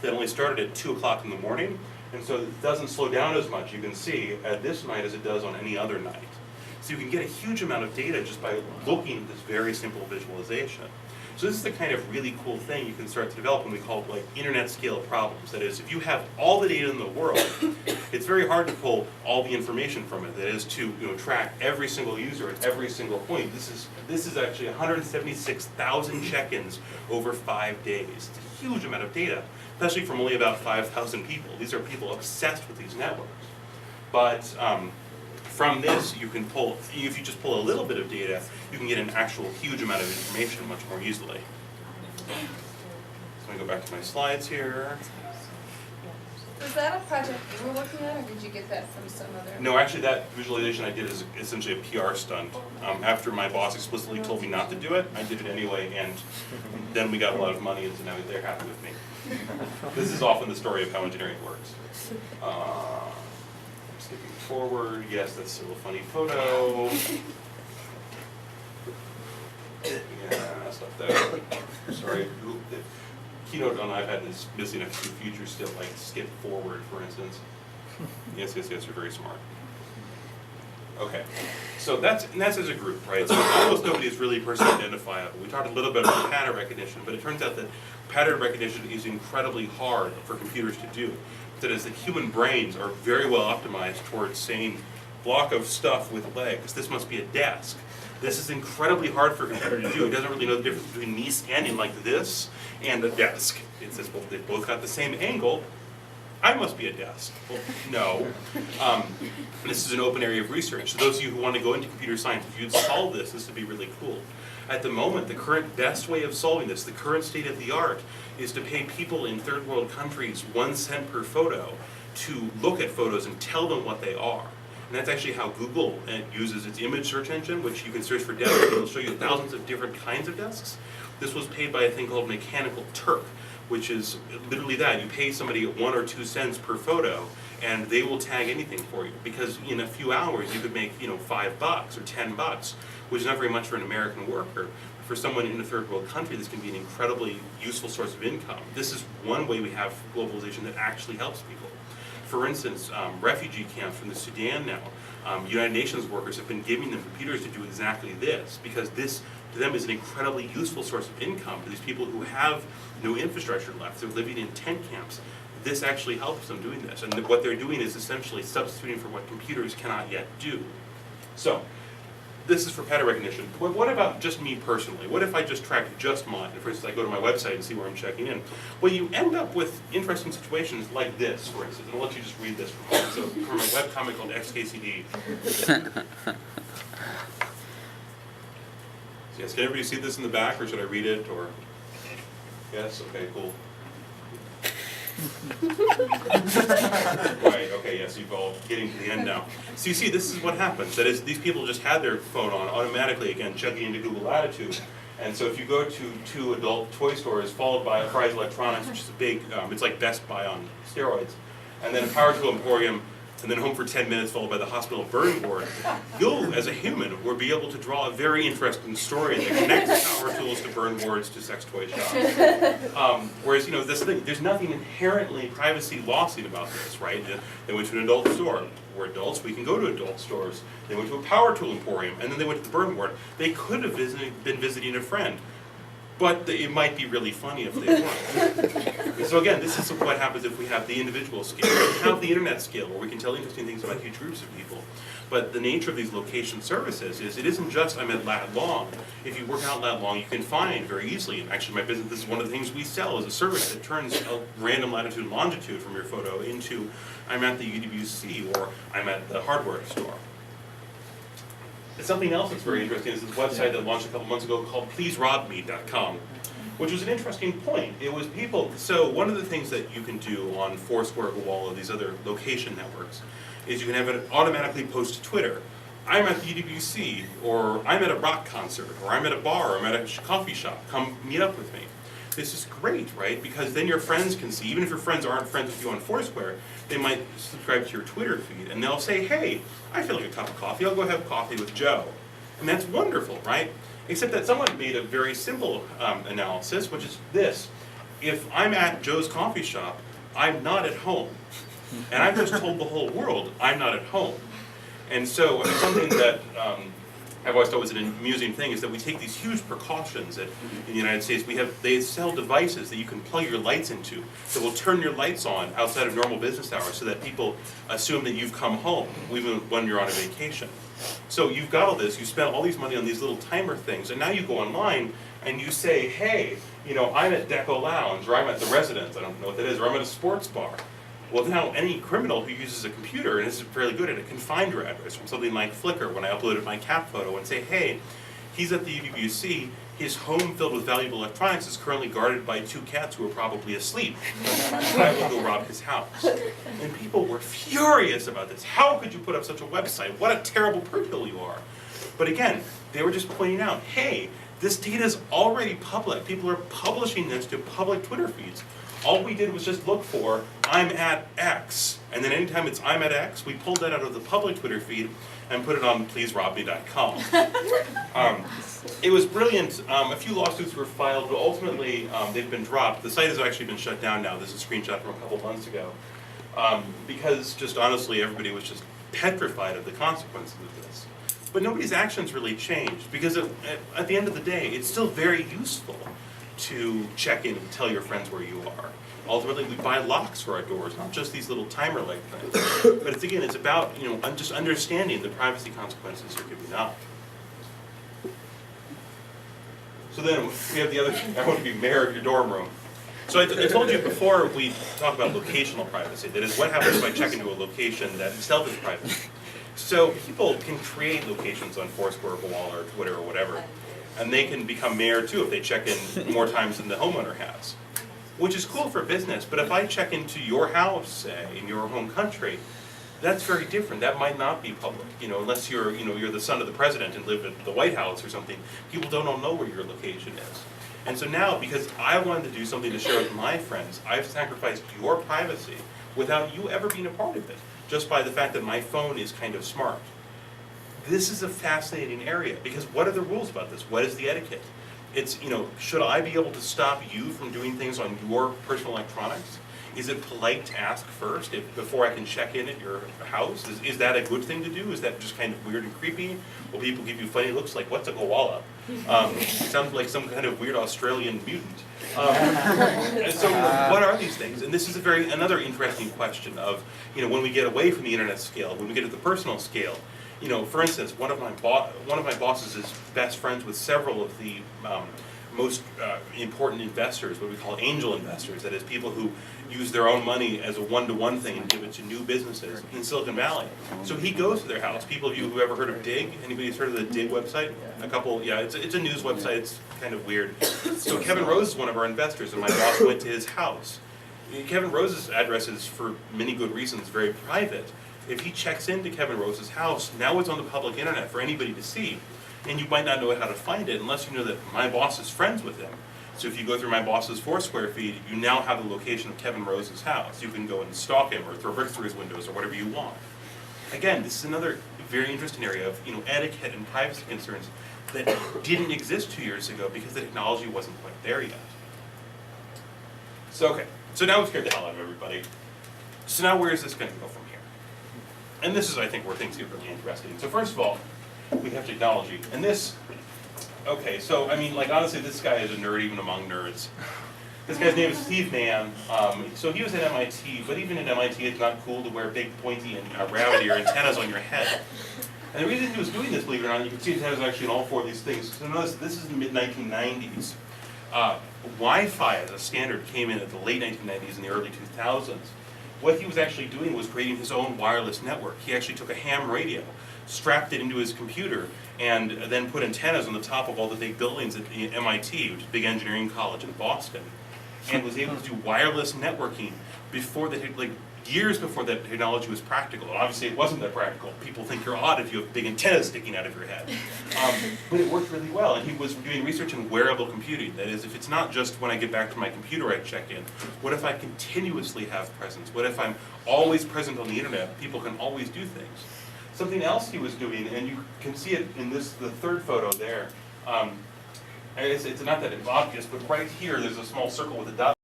that only started at 2 o'clock in the morning, and so it doesn't slow down as much, you can see, at this night as it does on any other night. So you can get a huge amount of data just by looking at this very simple visualization. So this is the kind of really cool thing you can start to develop when we call it like internet scale problems. That is, if you have all the data in the world, it's very hard to pull all the information from it. That is to track every single user at every single point. This is actually 176,000 check-ins over 5 days. It's a huge amount of data, especially from only about 5,000 people. These are people obsessed with these networks. But from this, you can pull, if you just pull a little bit of data, you can get an actual huge amount of information much more easily. So I'm going to go back to my slides here. Was that a project you were looking at, or did you get that from some other? No, actually that visualization I did is essentially a PR stunt. After my boss explicitly told me not to do it, I did it anyway, and then we got a lot of money, and so now they're happy with me. This is often the story of how engineering works. Skipping forward, yes, that's still a funny photo. Yeah, stuff there. Sorry, the Keynote on iPad is missing a few features still, like skip forward, for instance. Yes, you're very smart. Okay, so that's as a group, right? So almost nobody is really person identifiable. We talked a little bit about pattern recognition, but it turns out that pattern recognition is incredibly hard for computers to do. That is, that human brains are very well optimized towards saying, block of stuff with legs, this must be a desk. This is incredibly hard for a computer to do. It doesn't really know the difference between me standing like this and a desk. It says, well, they've both got the same angle, I must be a desk. Well, no. This is an open area of research. So those of you who want to go into computer science, if you'd solve this would be really cool. At the moment, the current best way of solving this, the current state of the art, is to pay people in third world countries 1 cent per photo to look at photos and tell them what they are. And that's actually how Google uses its image search engine, which you can search for desks. It'll show you thousands of different kinds of desks. This was paid by a thing called Mechanical Turk, which is literally that. You pay somebody 1 or 2 cents per photo, and they will tag anything for you. Because in a few hours, you could make $5 or $10, which is not very much for an American worker. For someone in a third world country, this can be an incredibly useful source of income. This is one way we have globalization that actually helps people. For instance, refugee camps from the Sudan now, United Nations workers have been giving them computers to do exactly this, because this, to them, is an incredibly useful source of income to these people who have no infrastructure left. They're living in tent camps. This actually helps them doing this, and what they're doing is essentially substituting for what computers cannot yet do. So, this is for pattern recognition. What about just me personally? What if I just track just mine? For instance, I go to my website and see where I'm checking in. Well, you end up with interesting situations like this, for instance. And I'll let you just read this from me. So, from a webcomic called XKCD. So yes, can everybody see this in the back, or should I read it? Or yes? Okay, cool. Right, okay, yes, you've all getting to the end now. So you see, this is what happens. That is, these people just had their phone on automatically, again, checking into Google Latitude. And so if you go to 2 adult toy stores, followed by a Fry's Electronics, which is a big, it's like Best Buy on steroids, and then a Power Tool Emporium, and then Home for 10 Minutes, followed by the Hospital Burn Board, you'll, as a human, will be able to draw a very interesting story that connects power tools to burn boards to sex toy shops. Whereas, this thing, there's nothing inherently privacy lossing about this, right? They went to an adult store. We're adults, we can go to adult stores. They went to a Power Tool Emporium, and then they went to the burn board. They could have been visiting a friend, but it might be really funny if they weren't. So again, this is what happens if we have the individual scale. We have the internet scale, where we can tell interesting things about huge groups of people. But the nature of these location services is, it isn't just I'm at lat long. If you work out lat long, you can find very easily, and actually my business, this is one of the things we sell, is a service that turns a random latitude and longitude from your photo into I'm at the UWC, or I'm at the hardware store. Something else that's very interesting is this website that launched a couple months ago called pleaserobme.com, which was an interesting point. It was people, so one of the things that you can do on Foursquare or all of these other location networks is you can have it automatically post to Twitter. I'm at the UWC, or I'm at a rock concert, or I'm at a bar, or I'm at a coffee shop, come meet up with me. This is great, right? Because then your friends can see, even if your friends aren't friends with you on Foursquare, they might subscribe to your Twitter feed, and they'll say, hey, I feel like a cup of coffee, I'll go have coffee with Joe. And that's wonderful, right? Except that someone made a very simple analysis, which is this. if I'm at Joe's coffee shop, I'm not at home. And I've just told the whole world I'm not at home. And so something that I've always thought was an amusing thing is that we take these huge precautions that in the United States they sell devices that you can plug your lights into that will turn your lights on outside of normal business hours so that people assume that you've come home even when you're on a vacation. So you've got all this, you spent all these money on these little timer things, and now you go online and you say, hey, I'm at Deco Lounge, or I'm at the Residence, I don't know what that is, or I'm at a sports bar. Well, now any criminal who uses a computer and is fairly good at it can find your address from something like Flickr when I uploaded my cat photo and say, hey, he's at the UWC, his home filled with valuable electronics is currently guarded by 2 cats who are probably asleep. I will go rob his house. And people were furious about this. How could you put up such a website? What a terrible criminal you are. But again, they were just pointing out, hey, this data is already public. People are publishing this to public Twitter feeds. All we did was just look for, I'm at X. And then anytime it's I'm at X, we pulled that out of the public Twitter feed and put it on pleaserobme.com. It was brilliant. A few lawsuits were filed, but ultimately they've been dropped. The site has actually been shut down now. This is a screenshot from a couple months ago. Because just honestly, everybody was just petrified of the consequences of this. But nobody's actions really changed, because at the end of the day, it's still very useful to check in and tell your friends where you are. Ultimately, we buy locks for our doors, not just these little timer-like things. But it's about just understanding the privacy consequences you're giving up. So then we have the other thing. I want to be mayor of your dorm room. So I told you before we talk about locational privacy. That is, what happens if I check into a location that itself is private. So people can create locations on Foursquare or Wall or Twitter or whatever. And they can become mayor too if they check in more times than the homeowner has. Which is cool for business, but if I check into your house, say, in your home country, that's very different. That might not be public, unless you're the son of the president and live at the White House or something. People don't all know where your location is. And so now, because I wanted to do something to share with my friends, I've sacrificed your privacy without you ever being a part of it, just by the fact that my phone is kind of smart. This is a fascinating area, because what are the rules about this? What is the etiquette? It's, should I be able to stop you from doing things on your personal electronics? Is it polite to ask first before I can check in at your house? Is that a good thing to do? Is that just kind of weird and creepy? Will people give you funny looks like, what's a koala? Sounds like some kind of weird Australian mutant. So what are these things? And this is another interesting question of, when we get away from the internet scale, when we get to the personal scale. For instance, one of my bosses is best friends with several of the most important investors, what we call angel investors. That is, people who use their own money as a one-to-one thing and give it to new businesses in Silicon Valley. So he goes to their house. People of you who ever heard of Dig? Anybody's heard of the Dig website? A couple, yeah, it's a news website. It's kind of weird. So Kevin Rose is one of our investors, and my boss went to his house. Kevin Rose's address is, for many good reasons, very private. If he checks into Kevin Rose's house, now it's on the public internet for anybody to see. And you might not know how to find it unless you know that my boss is friends with him. So if you go through my boss's Foursquare feed, you now have the location of Kevin Rose's house. You can go and stalk him or throw bricks through his windows or whatever you want. Again, this is another very interesting area of etiquette and privacy concerns that didn't exist 2 years ago because the technology wasn't quite there yet. So now we've scared the hell out of everybody. So now where is this going to go from here? And this is, I think, where things get really interesting. So first of all, we have technology. And this, honestly, this guy is a nerd even among nerds. This guy's name is Steve Mann. So he was at MIT, but even at MIT, it's not cool to wear big, pointy, and round-ear antennas on your head. And the reason he was doing this, believe it or not, you can see antennas actually in all 4 of these things. So notice, this is the mid-1990s. Wi-Fi as a standard came in at the late 1990s and the early 2000s. What he was actually doing was creating his own wireless network. He actually took a ham radio, strapped it into his computer, and then put antennas on the top of all the big buildings at the MIT, which is a big engineering college in Boston, and was able to do wireless networking before years before that technology was practical. And obviously it wasn't that practical. People think you're odd if you have big antennas sticking out of your head. But it worked really well, and he was doing research in wearable computing. That is, if it's not just when I get back to my computer I check in, what if I continuously have presence? What if I'm always present on the internet? People can always do things. Something else he was doing, and you can see it in the third photo there. It's not that obvious, but right here there's a small circle with a dot.